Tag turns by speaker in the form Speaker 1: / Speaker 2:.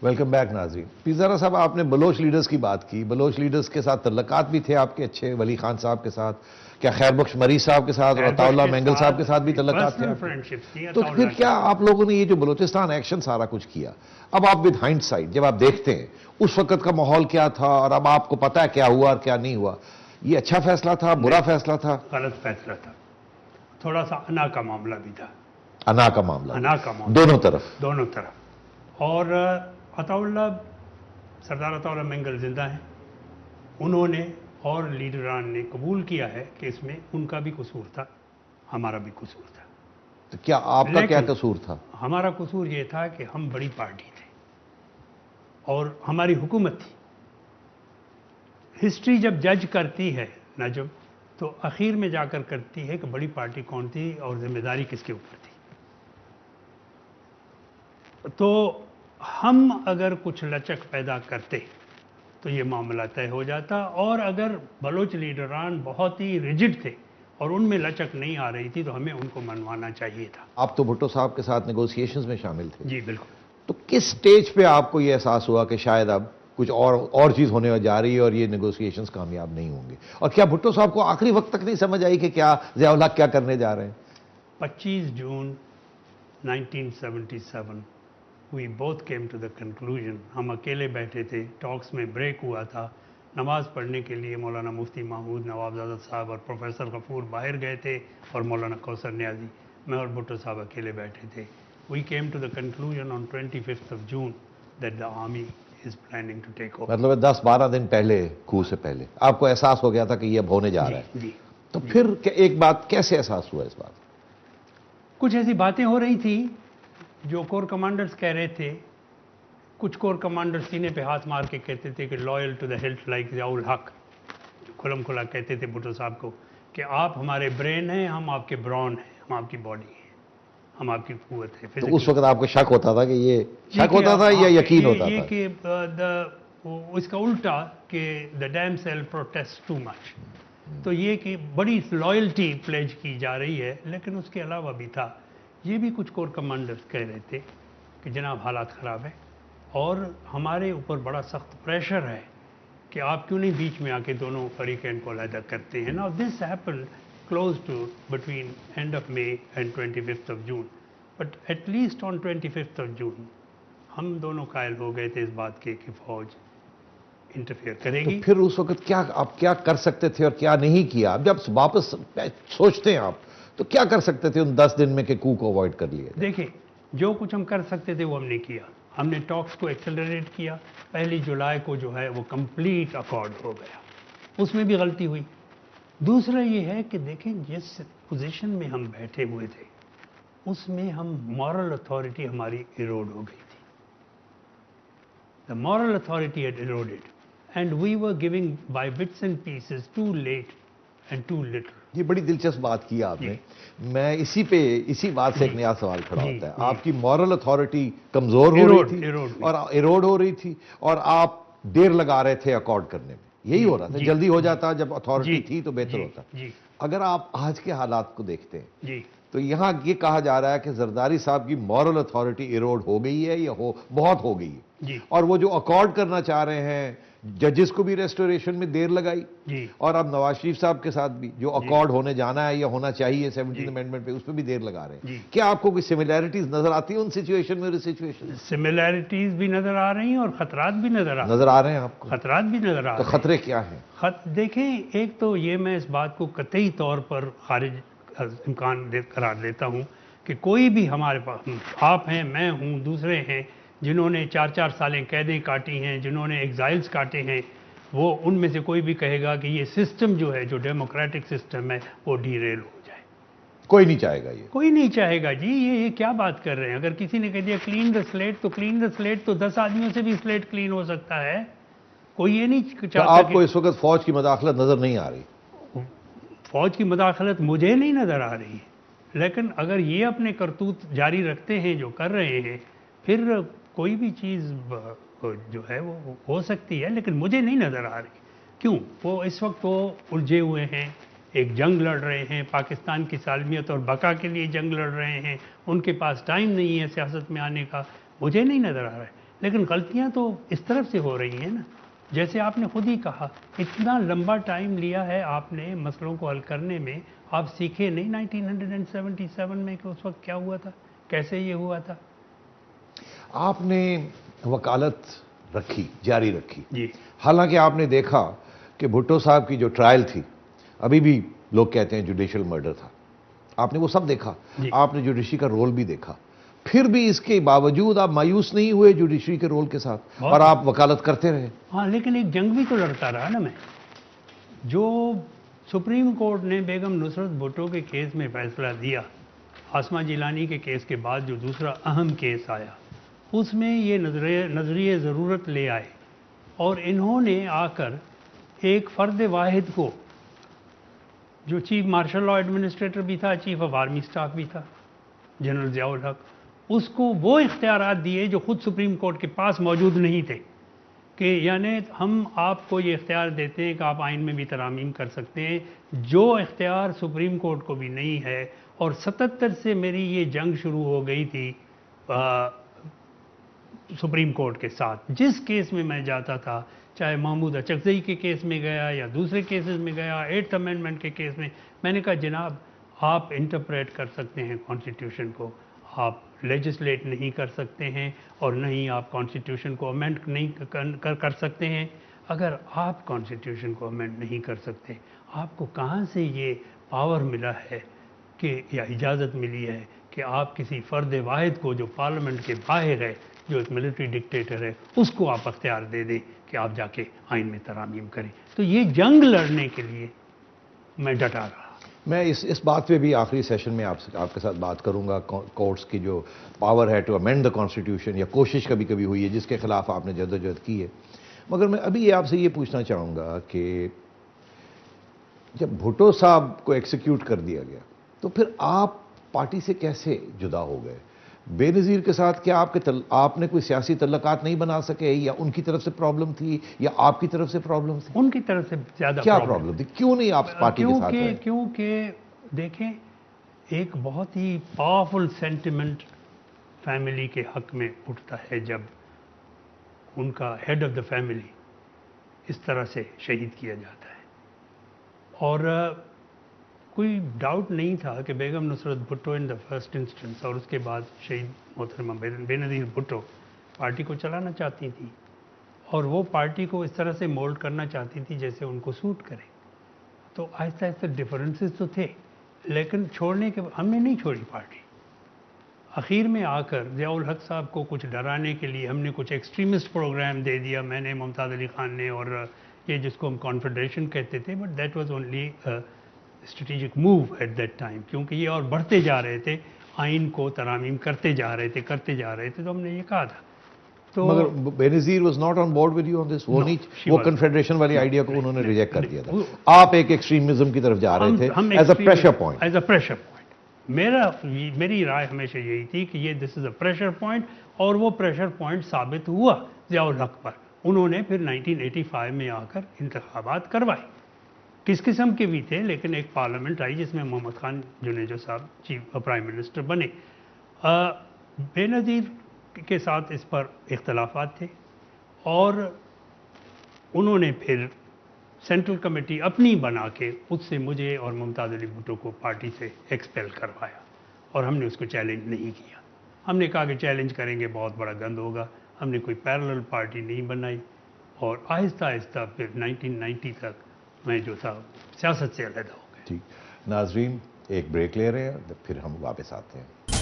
Speaker 1: Welcome back ناظرین. پیزارا صاحب آپ نے بلوچ لیڈرز کی بات کی. بلوچ لیڈرز کے ساتھ تعلقات بھی تھے آپ کے اچھے, ولی خان صاحب کے ساتھ, کیا خیر بخش مری صاحب کے ساتھ اور عطا اللہ مینگل صاحب کے ساتھ بھی تعلقات تھے. تو پھر کیا آپ لوگوں نے یہ جو بلوچستان ایکشن سارا کچھ کیا, اب آپ ود ہائنڈ سائٹ جب آپ دیکھتے ہیں اس وقت کا ماحول کیا تھا اور اب آپ کو پتا ہے کیا ہوا اور کیا نہیں ہوا, یہ اچھا فیصلہ تھا, برا فیصلہ تھا؟
Speaker 2: غلط فیصلہ تھا. تھوڑا سا انا کا معاملہ بھی تھا.
Speaker 1: انا کا معاملہ,
Speaker 2: انا کا معاملہ
Speaker 1: دونوں طرف.
Speaker 2: دونوں طرف. اور سردار عطا اللہ مینگل زندہ ہیں. انہوں نے اور لیڈران نے قبول کیا ہے کہ اس میں ان کا بھی قصور تھا, ہمارا بھی قصور تھا.
Speaker 1: تو کیا آپ کا کیا قصور تھا؟
Speaker 2: ہمارا قصور یہ تھا کہ ہم بڑی پارٹی تھے اور ہماری حکومت تھی. ہسٹری جب جج کرتی ہے نجم, تو اخیر میں جا کر کرتی ہے کہ بڑی پارٹی کون تھی اور ذمہ داری کس کے اوپر تھی. تو ہم اگر کچھ لچک پیدا کرتے تو یہ معاملہ طے ہو جاتا, اور اگر بلوچ لیڈران بہت ہی ریجڈ تھے اور ان میں لچک نہیں آ رہی تھی تو ہمیں ان کو منوانا چاہیے تھا.
Speaker 1: آپ تو بھٹو صاحب کے ساتھ نیگوسیشنز میں شامل تھے.
Speaker 2: جی بالکل.
Speaker 1: تو کس سٹیج پہ آپ کو یہ احساس ہوا کہ شاید اب کچھ اور چیز ہونے جا رہی ہے اور یہ نیگوسیشنز کامیاب نہیں ہوں گے, اور کیا بھٹو صاحب کو آخری وقت تک نہیں سمجھ آئی کہ کیا ضیاء الحق کیا کرنے جا رہے ہیں؟
Speaker 2: 25 جون 1977 we both came to the conclusion. ہم اکیلے بیٹھے تھے, ٹاکس میں بریک ہوا تھا, نماز پڑھنے کے لیے مولانا مفتی محمود نوابزادہ صاحب اور پروفیسر غفور باہر گئے تھے اور مولانا کوثر نیازی, میں اور بھٹو صاحب اکیلے بیٹھے تھے. We came to the conclusion on 25th of June that the army is planning to take over.
Speaker 1: مطلب 10-12 دن پہلے, کھو سے پہلے آپ کو احساس ہو گیا تھا کہ یہ اب ہونے جا رہا ہے.
Speaker 2: جی.
Speaker 1: تو پھر ایک بات کیسے احساس ہوا اس بات؟
Speaker 2: کچھ ایسی باتیں ہو رہی تھی جو کور کمانڈرز کہہ رہے تھے. کچھ کور کمانڈر سینے پہ ہاتھ مار کے کہتے تھے کہ loyal to the hilt like Zia ul-Haq. کھلم کھلا کہتے تھے بھٹو صاحب کو کہ آپ ہمارے برین ہیں, ہم آپ کے برون ہیں, ہم آپ کی باڈی ہیں, ہم آپ کی قوت ہے.
Speaker 1: تو اس وقت آپ کو شک ہوتا تھا کہ یہ شک ہوتا تھا یا یقین ہوتا تھا؟
Speaker 2: یہ کہ اس کا الٹا کہ the dame sell protest too much. تو یہ کہ بڑی لائلٹی پلیج کی جا رہی ہے, لیکن اس کے علاوہ بھی تھا. یہ بھی کچھ کور کمانڈرز کہہ رہے تھے کہ جناب حالات خراب ہیں اور ہمارے اوپر بڑا سخت پریشر ہے کہ آپ کیوں نہیں بیچ میں آ کے دونوں فریقین کو علیحدہ کرتے ہیں. Now this happened close to between end of May and 25th of June. But at least on 25th of June ہم دونوں قائل ہو گئے تھے اس بات کے کہ فوج انٹرفیئر کرے گی.
Speaker 1: تو پھر اس وقت آپ کیا کر سکتے تھے اور کیا نہیں کیا؟ اب جب واپس سوچتے ہیں آپ تو کیا کر سکتے تھے ان 10 دن میں کہ کو اوائڈ کر لیے؟
Speaker 2: دیکھیں, جو کچھ ہم کر سکتے تھے وہ ہم نے کیا. ہم نے ٹاکس کو ایکسلریٹ کیا. 1 جولائی کو جو ہے وہ کمپلیٹ اکارڈ ہو گیا, اس میں بھی غلطی ہوئی. دوسرا یہ ہے کہ دیکھیں جس پوزیشن میں ہم بیٹھے ہوئے تھے اس میں ہم مورل اتھارٹی ہماری ایروڈ ہو گئی تھی. The moral authority had eroded and we were giving by bits and pieces too late and too little.
Speaker 1: یہ بڑی دلچسپ بات کی آپ نے. میں اسی بات سے ایک نیا سوال کھڑا ہوتا ہے. آپ کی مورل اتھارٹی کمزور ہو رہی تھی اور ایروڈ ہو رہی تھی, اور آپ دیر لگا رہے تھے اکارڈ کرنے میں. یہی ہو رہا تھا, جلدی ہو جاتا جب اتھارٹی تھی تو بہتر ہوتا. اگر آپ آج کے حالات کو دیکھتے ہیں تو یہاں یہ کہا جا رہا ہے کہ زرداری صاحب کی مورل اتھارٹی ایروڈ ہو گئی ہے یا بہت ہو گئی ہے, اور وہ جو اکارڈ کرنا چاہ رہے ہیں ججز کو بھی ریسٹوریشن میں دیر لگائی, اور اب نواز شریف صاحب کے ساتھ بھی جو اکارڈ ہونے جانا ہے یا ہونا چاہیے 17 امینڈمنٹ پہ, اس پہ بھی دیر لگا رہے ہیں. کیا آپ کو کوئی سملیرٹیز نظر آتی ہیں ان سچویشن میں اور اس سچویشن؟
Speaker 2: سملیرٹیز بھی نظر آ رہی ہیں اور خطرات بھی نظر
Speaker 1: آ رہے ہیں آپ کو.
Speaker 2: خطرات بھی نظر آ رہے ہیں.
Speaker 1: تو خطرے کیا ہیں؟
Speaker 2: دیکھیں, ایک تو یہ میں اس بات کو قطعی طور پر خارج امکان قرار دیتا ہوں کہ کوئی بھی ہمارے پاس, آپ ہیں, میں ہوں, دوسرے ہیں جنہوں نے 4 سالیں قیدیں کاٹی ہیں, جنہوں نے ایگزائلز کاٹے ہیں, وہ ان میں سے کوئی بھی کہے گا کہ یہ سسٹم جو ہے, جو ڈیموکریٹک سسٹم ہے, وہ ڈی ریل ہو جائے.
Speaker 1: کوئی نہیں چاہے گا. یہ
Speaker 2: کوئی نہیں چاہے گا جی. یہ کیا بات کر رہے ہیں؟ اگر کسی نے کہہ دیا کلین دا سلیٹ, تو کلین دا سلیٹ تو 10 آدمیوں سے بھی سلیٹ کلین ہو سکتا ہے. کوئی یہ نہیں چاہتا.
Speaker 1: آپ کو اس وقت فوج کی مداخلت نظر نہیں آ رہی؟
Speaker 2: فوج کی مداخلت مجھے نہیں نظر آ رہی ہے, لیکن اگر یہ اپنے کرتوت جاری رکھتے ہیں جو کر رہے ہیں, پھر کوئی بھی چیز جو ہے وہ ہو سکتی ہے, لیکن مجھے نہیں نظر آ رہی. کیوں؟ وہ اس وقت وہ الجھے ہوئے ہیں, ایک جنگ لڑ رہے ہیں, پاکستان کی سالمیت اور بقا کے لیے جنگ لڑ رہے ہیں. ان کے پاس ٹائم نہیں ہے سیاست میں آنے کا. مجھے نہیں نظر آ رہا ہے. لیکن غلطیاں تو اس طرف سے ہو رہی ہیں نا، جیسے آپ نے خود ہی کہا اتنا لمبا ٹائم لیا ہے آپ نے مسئلوں کو حل کرنے میں، آپ سیکھے نہیں 1977 میں کہ اس وقت کیا ہوا تھا، کیسے یہ ہوا تھا؟
Speaker 1: آپ نے وکالت رکھی، جاری رکھی،
Speaker 2: جی
Speaker 1: حالانکہ آپ نے دیکھا کہ بھٹو صاحب کی جو ٹرائل تھی، ابھی بھی لوگ کہتے ہیں جوڈیشل مرڈر تھا، آپ نے وہ سب دیکھا،
Speaker 2: جی
Speaker 1: آپ نے جوڈیشری کا رول بھی دیکھا، پھر بھی اس کے باوجود آپ مایوس نہیں ہوئے جوڈیشری کے رول کے ساتھ اور آپ وکالت کرتے رہے۔
Speaker 2: ہاں، لیکن ایک جنگ بھی تو لڑتا رہا نا میں، جو سپریم کورٹ نے بیگم نصرت بھٹو کے کیس میں فیصلہ دیا، آسما جیلانی کے کیس کے بعد جو دوسرا اہم کیس آیا، اس میں یہ نظریہ ضرورت لے آئے اور انہوں نے آ کر ایک فرد واحد کو، جو چیف مارشل لاء ایڈمنسٹریٹر بھی تھا، چیف آف آرمی اسٹاف بھی تھا، جنرل ضیاء الحق، اس کو وہ اختیارات دیے جو خود سپریم کورٹ کے پاس موجود نہیں تھے، کہ یعنی ہم آپ کو یہ اختیار دیتے ہیں کہ آپ آئین میں بھی ترامیم کر سکتے ہیں، جو اختیار سپریم کورٹ کو بھی نہیں ہے۔ اور 77 سے میری یہ جنگ شروع ہو گئی تھی سپریم کورٹ کے ساتھ، جس کیس میں میں جاتا تھا، چاہے محمود اچکزئی کے کیس میں گیا یا دوسرے کیسز میں گیا، 8th امینڈمنٹ کے کیس میں نے کہا جناب آپ انٹرپریٹ کر سکتے ہیں کانسٹیٹیوشن کو، آپ لیجسلیٹ نہیں کر سکتے ہیں اور نہ ہی آپ کانسٹیٹیوشن کو امینڈ نہیں کر سکتے ہیں۔ اگر آپ کانسٹیٹیوشن کو امینڈ نہیں کر سکتے، آپ کو کہاں سے یہ پاور ملا ہے کہ یا اجازت ملی ہے کہ آپ کسی فرد واحد کو جو پارلیمنٹ کے باہر ہے، جو ایک ملٹری ڈکٹیٹر ہے، اس کو آپ اختیار دے دیں کہ آپ جا کے آئین میں ترامیم کریں؟ تو یہ جنگ لڑنے کے لیے میں ڈٹا رہا۔
Speaker 1: میں اس بات پہ بھی آخری سیشن میں آپ کے ساتھ بات کروں گا، کورٹس کی جو پاور ہے ٹو امینڈ دا کانسٹیٹیوشن، یا کوشش کبھی کبھی ہوئی ہے جس کے خلاف آپ نے جدوجہد کی ہے، مگر میں ابھی آپ سے یہ پوچھنا چاہوں گا کہ جب بھٹو صاحب کو ایکسیکیوٹ کر دیا گیا تو پھر آپ پارٹی سے کیسے جدا ہو گئے؟ بے نظیر کے ساتھ کیا آپ نے کوئی سیاسی تعلقات نہیں بنا سکے، یا ان کی طرف سے پرابلم تھی، یا آپ کی طرف سے پرابلم تھی؟
Speaker 2: ان کی طرف سے زیادہ
Speaker 1: کیا پرابلم تھی؟ کیوں نہیں آپ پارٹی کے ساتھ رہے؟
Speaker 2: کیونکہ دیکھیں، ایک بہت ہی پاورفل سینٹیمنٹ فیملی کے حق میں اٹھتا ہے جب ان کا ہیڈ آف دا فیملی اس طرح سے شہید کیا جاتا ہے، اور کوئی ڈاؤٹ نہیں تھا کہ بیگم نصرت بھٹو ان دا فرسٹ انسٹنس اور اس کے بعد شہید محترمہ بے نظیر بھٹو پارٹی کو چلانا چاہتی تھی، اور وہ پارٹی کو اس طرح سے مولڈ کرنا چاہتی تھی جیسے ان کو سوٹ کرے۔ تو آہستہ آہستہ ڈفرینسز تو تھے، لیکن چھوڑنے کے ہم نے نہیں چھوڑی پارٹی۔ اخیر میں آ کر ضیاء الحق صاحب کو کچھ ڈرانے کے لیے ہم نے کچھ ایکسٹریمسٹ پروگرام دے دیا، میں نے، ممتاز علی خان نے، اور یہ جس کو ہم کانفیڈریشن کہتے تھے، but that was only strategic move at that time, کیونکہ یہ اور بڑھتے جا رہے تھے، آئین کو ترامیم کرتے جا رہے تھے، تو ہم نے یہ کہا تھا۔ تو
Speaker 1: مگر Benazir was not on board with you on this, وہ کنفیڈریشن والی آئیڈیا کو انہوں نے ریجیکٹ کر دیا تھا، آپ ایک ایکسٹریمزم کی طرف جا رہے تھے as a pressure point.
Speaker 2: As a pressure point میری رائے ہمیشہ یہی تھی کہ یہ دس از اے پریشر پوائنٹ، اور وہ پریشر پوائنٹ ثابت ہوا ضیاء الحق پر۔ انہوں نے پھر 1985 میں آ کر انتخابات کروائے، کس قسم کے بھی تھے، لیکن ایک پارلیمنٹ آئی جس میں محمد خان جنیجو صاحب چیف پرائم منسٹر بنے۔ بے نظیر کے ساتھ اس پر اختلافات تھے، اور انہوں نے پھر سینٹرل کمیٹی اپنی بنا کے اس سے مجھے اور ممتاز علی بھٹو کو پارٹی سے ایکسپیل کروایا، اور ہم نے اس کو چیلنج نہیں کیا۔ ہم نے کہا کہ چیلنج کریں گے بہت بڑا گند ہوگا، ہم نے کوئی پیرلل پارٹی نہیں بنائی، اور آہستہ آہستہ پھر 1990 تک میں جو تھا سیاست سے علیحدہ ہو گیا۔
Speaker 1: ٹھیک، ناظرین ایک بریک لے رہے ہیں، پھر ہم واپس آتے ہیں۔